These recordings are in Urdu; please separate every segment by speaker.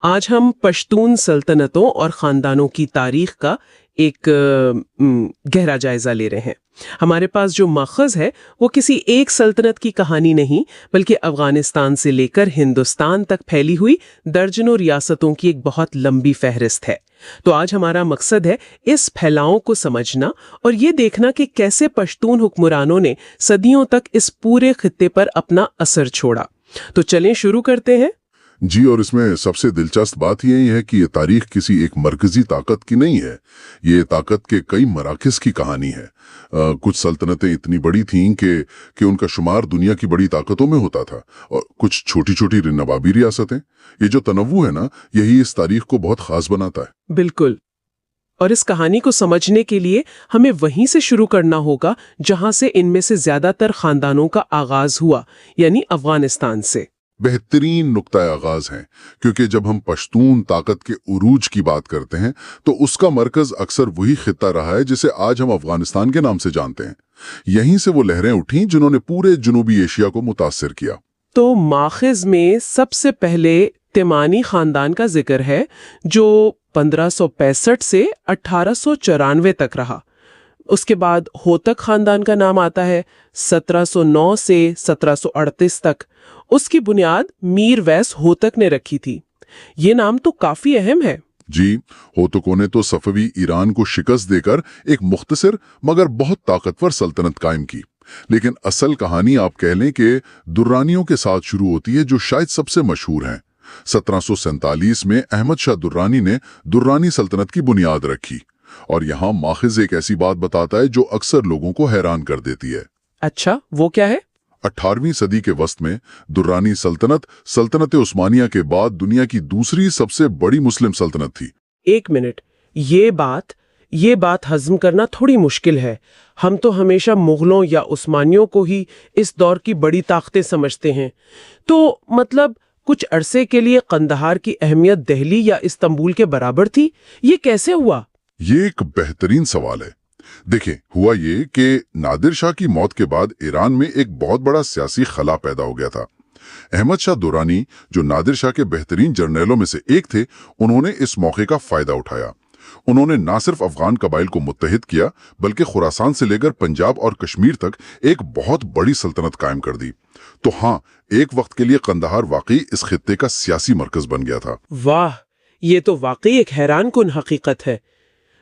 Speaker 1: آج ہم پشتون سلطنتوں اور خاندانوں کی تاریخ کا ایک گہرا جائزہ لے رہے ہیں۔ ہمارے پاس جو ماخذ ہے وہ کسی ایک سلطنت کی کہانی نہیں، بلکہ افغانستان سے لے کر ہندوستان تک پھیلی ہوئی درجنوں ریاستوں کی ایک بہت لمبی فہرست ہے۔ تو آج ہمارا مقصد ہے اس پھیلاؤ کو سمجھنا اور یہ دیکھنا کہ کیسے پشتون حکمرانوں نے صدیوں تک اس پورے خطے پر اپنا اثر چھوڑا۔ تو چلیں شروع کرتے ہیں۔
Speaker 2: جی، اور اس میں سب سے دلچسپ بات یہی ہے کہ یہ تاریخ کسی ایک مرکزی طاقت کی نہیں ہے، یہ طاقت کے کئی مراکز کی کہانی ہے۔ کچھ سلطنتیں اتنی بڑی تھیں کہ ان کا شمار دنیا کی بڑی طاقتوں میں ہوتا تھا، اور کچھ چھوٹی چھوٹی نوابی ریاستیں۔ یہ جو تنوع ہے نا، یہی اس تاریخ کو بہت خاص بناتا ہے۔
Speaker 1: بالکل، اور اس کہانی کو سمجھنے کے لیے ہمیں وہیں سے شروع کرنا ہوگا جہاں سے ان میں سے زیادہ تر خاندانوں کا آغاز ہوا، یعنی افغانستان سے۔
Speaker 2: بہترین نقطہ آغاز ہیں، کیونکہ جب ہم پشتون طاقت کے عروج کی بات کرتے ہیں تو اس کا مرکز اکثر وہی خطہ رہا ہے جسے آج ہم افغانستان کے نام سے جانتے ہیں۔ یہیں سے وہ لہریں اٹھیں جنہوں نے پورے جنوبی ایشیا کو متاثر کیا۔
Speaker 1: تو ماخذ میں سب سے پہلے تیمانی خاندان کا ذکر ہے، جو 1565 سے 1894 تک رہا۔ اس کے بعد ہوتک خاندان کا نام آتا ہے 1709 سے 1738 تک۔ اس کی بنیاد میر ویس ہوتک نے رکھی تھی۔ یہ نام تو کافی اہم ہے۔
Speaker 2: جی، ہوتکوں نے تو صفوی ایران کو شکست دے کر ایک مختصر مگر بہت طاقتور سلطنت قائم کی۔ لیکن اصل کہانی آپ کہہ لیں کہ درانیوں کے ساتھ شروع ہوتی ہے، جو شاید سب سے مشہور ہیں۔ 1747 میں احمد شاہ درانی نے درانی سلطنت کی بنیاد رکھی، اور یہاں ماخذ ایک ایسی بات بتاتا ہے جو اکثر لوگوں کو حیران کر دیتی ہے۔
Speaker 1: اچھا، وہ کیا ہے؟
Speaker 2: 18ویں صدی کے وسط میں درانی سلطنت عثمانیہ کے بعد دنیا کی دوسری سب سے بڑی مسلم سلطنت تھی۔
Speaker 1: ایک منٹ، یہ بات ہضم کرنا تھوڑی مشکل ہے۔ ہم تو ہمیشہ مغلوں یا عثمانیوں کو ہی اس دور کی بڑی طاقتیں سمجھتے ہیں۔ تو مطلب کچھ عرصے کے لیے قندھار کی اہمیت دہلی یا استنبول کے برابر تھی؟ یہ کیسے ہوا؟
Speaker 2: یہ ایک بہترین سوال ہے۔ دیکھیں، ہوا یہ کہ نادر شاہ کی موت کے بعد ایران میں ایک بہت بڑا سیاسی خلا پیدا ہو گیا تھا۔ احمد شاہ درانی، جو نادر شاہ کے بہترین جرنیلوں میں سے ایک تھے، انہوں نے اس موقع کا فائدہ اٹھایا۔ انہوں نے نہ صرف افغان قبائل کو متحد کیا، بلکہ خراسان سے لے کر پنجاب اور کشمیر تک ایک بہت بڑی سلطنت قائم کر دی۔ تو ہاں، ایک وقت کے لیے قندھار واقعی اس خطے کا سیاسی مرکز بن گیا تھا۔
Speaker 1: واہ، یہ تو واقعی ایک حیران کن حقیقت ہے۔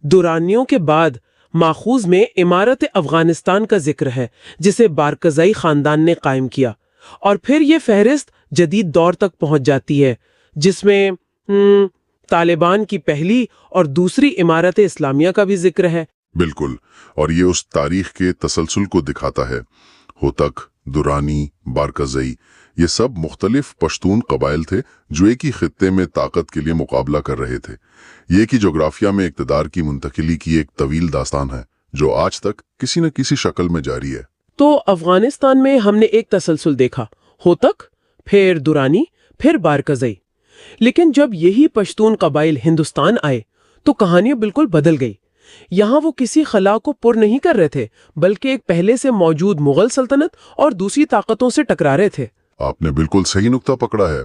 Speaker 1: درانیوں کے بعد ماخوذ میں امارت افغانستان کا ذکر ہے، جسے بارکزئی خاندان نے قائم کیا، اور پھر یہ فہرست جدید دور تک پہنچ جاتی ہے، جس میں طالبان کی پہلی اور دوسری امارت اسلامیہ کا بھی ذکر ہے۔
Speaker 2: بالکل، اور یہ اس تاریخ کے تسلسل کو دکھاتا ہے۔ ہوتک، درانی، بارکزئی، یہ سب مختلف پشتون قبائل تھے جو ایک ہی خطے میں طاقت کے لیے مقابلہ کر رہے تھے۔ یہ کہ جغرافیہ میں اقتدار کی منتقلی کی ایک طویل داستان ہے جو آج تک کسی نہ کسی شکل میں جاری ہے۔
Speaker 1: تو افغانستان میں ہم نے ایک تسلسل دیکھا، ہوتک، پھر درانی، پھر بارکزئی۔ لیکن جب یہی پشتون قبائل ہندوستان آئے تو کہانی بالکل بدل گئی۔ یہاں وہ کسی خلا کو پر نہیں کر رہے تھے، بلکہ ایک پہلے سے موجود مغل سلطنت اور دوسری طاقتوں سے ٹکرا رہے تھے۔
Speaker 2: آپ نے بالکل صحیح نقطہ پکڑا ہے۔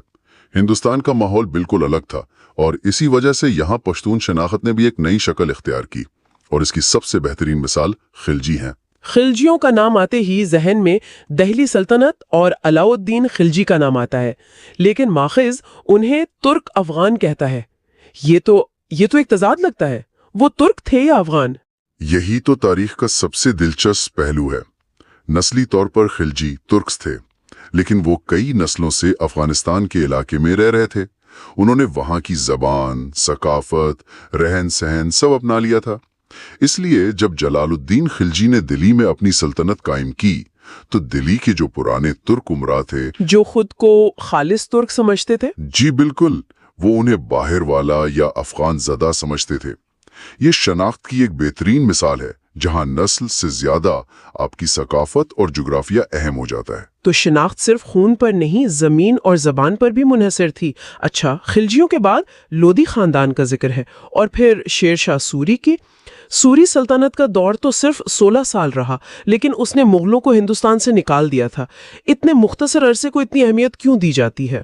Speaker 2: ہندوستان کا ماحول بالکل الگ تھا، اور اسی وجہ سے یہاں پشتون شناخت نے بھی ایک نئی شکل اختیار کی، اور اس کی سب سے بہترین مثال خلجی ہیں۔
Speaker 1: خلجیوں کا نام آتے ہی ذہن میں دہلی سلطنت اور علاؤ الدین خلجی کا نام آتا ہے، لیکن ماخذ انہیں ترک افغان کہتا ہے۔ یہ تو ایک تضاد لگتا ہے۔ وہ ترک تھے یا افغان؟
Speaker 2: یہی تو تاریخ کا سب سے دلچسپ پہلو ہے۔ نسلی طور پر خلجی ترکس تھے، لیکن وہ کئی نسلوں سے افغانستان کے علاقے میں رہ رہے تھے۔ انہوں نے وہاں کی زبان، ثقافت، رہن سہن سب اپنا لیا تھا۔ اس لیے جب جلال الدین خلجی نے دلی میں اپنی سلطنت قائم کی تو دلی کے جو پرانے ترک امراء تھے، جو
Speaker 1: خود کو خالص ترک سمجھتے تھے،
Speaker 2: جی بالکل، وہ انہیں باہر والا یا افغان زدہ سمجھتے تھے۔ یہ شناخت کی ایک بہترین مثال ہے جہاں نسل سے زیادہ آپ کی ثقافت اور جغرافیہ اہم ہو جاتا ہے۔
Speaker 1: تو شناخت صرف خون پر نہیں، زمین اور زبان پر بھی منحصر تھی۔ اچھا، خلجیوں کے بعد لودھی خاندان کا ذکر ہے، اور پھر شیر شاہ سوری کی۔ سوری سلطنت کا دور تو صرف 16 سال رہا، لیکن اس نے مغلوں کو ہندوستان سے نکال دیا تھا۔ اتنے مختصر عرصے کو اتنی اہمیت کیوں دی جاتی ہے؟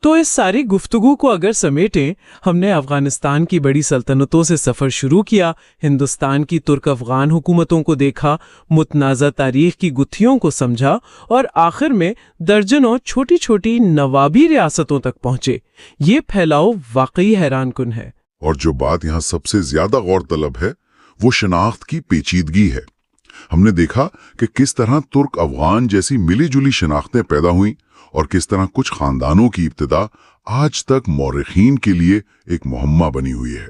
Speaker 3: تو اس ساری گفتگو کو اگر سمیٹیں، ہم نے افغانستان کی بڑی سلطنتوں سے سفر شروع کیا، ہندوستان کی ترک افغان حکومتوں کو دیکھا، متنازع تاریخ کی گتھیوں کو سمجھا، اور آخر میں درجنوں چھوٹی چھوٹی نوابی ریاستوں تک پہنچے۔ یہ پھیلاؤ واقعی حیران کن ہے۔
Speaker 2: اور جو بات یہاں سب سے زیادہ غور طلب ہے وہ شناخت کی پیچیدگی ہے۔ ہم نے دیکھا کہ کس طرح ترک افغان جیسی ملی جلی شناختیں پیدا ہوئیں اور کس طرح کچھ خاندانوں کی ابتدا آج تک مورخین کے لیے ایک معمہ بنی ہوئی ہے۔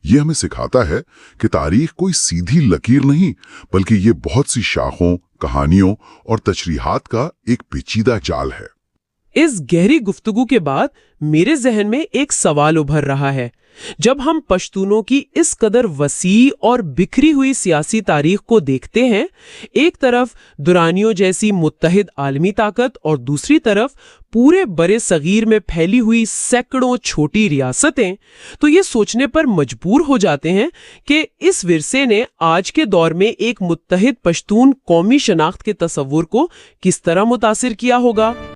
Speaker 2: یہ ہمیں سکھاتا ہے کہ تاریخ کوئی سیدھی لکیر نہیں، بلکہ یہ بہت سی شاخوں، کہانیوں اور تشریحات کا ایک پیچیدہ جال ہے۔
Speaker 1: اس گہری گفتگو کے بعد میرے ذہن میں ایک سوال ابھر رہا ہے۔ جب ہم پشتونوں کی اس قدر وسیع اور بکھری ہوئی سیاسی تاریخ کو دیکھتے ہیں، ایک طرف درانیوں جیسی متحد عالمی طاقت اور دوسری طرف پورے برے صغیر میں پھیلی ہوئی سینکڑوں چھوٹی ریاستیں، تو یہ سوچنے پر مجبور ہو جاتے ہیں کہ اس ورثے نے آج کے دور میں ایک متحد پشتون قومی شناخت کے تصور کو کس طرح متاثر کیا ہوگا۔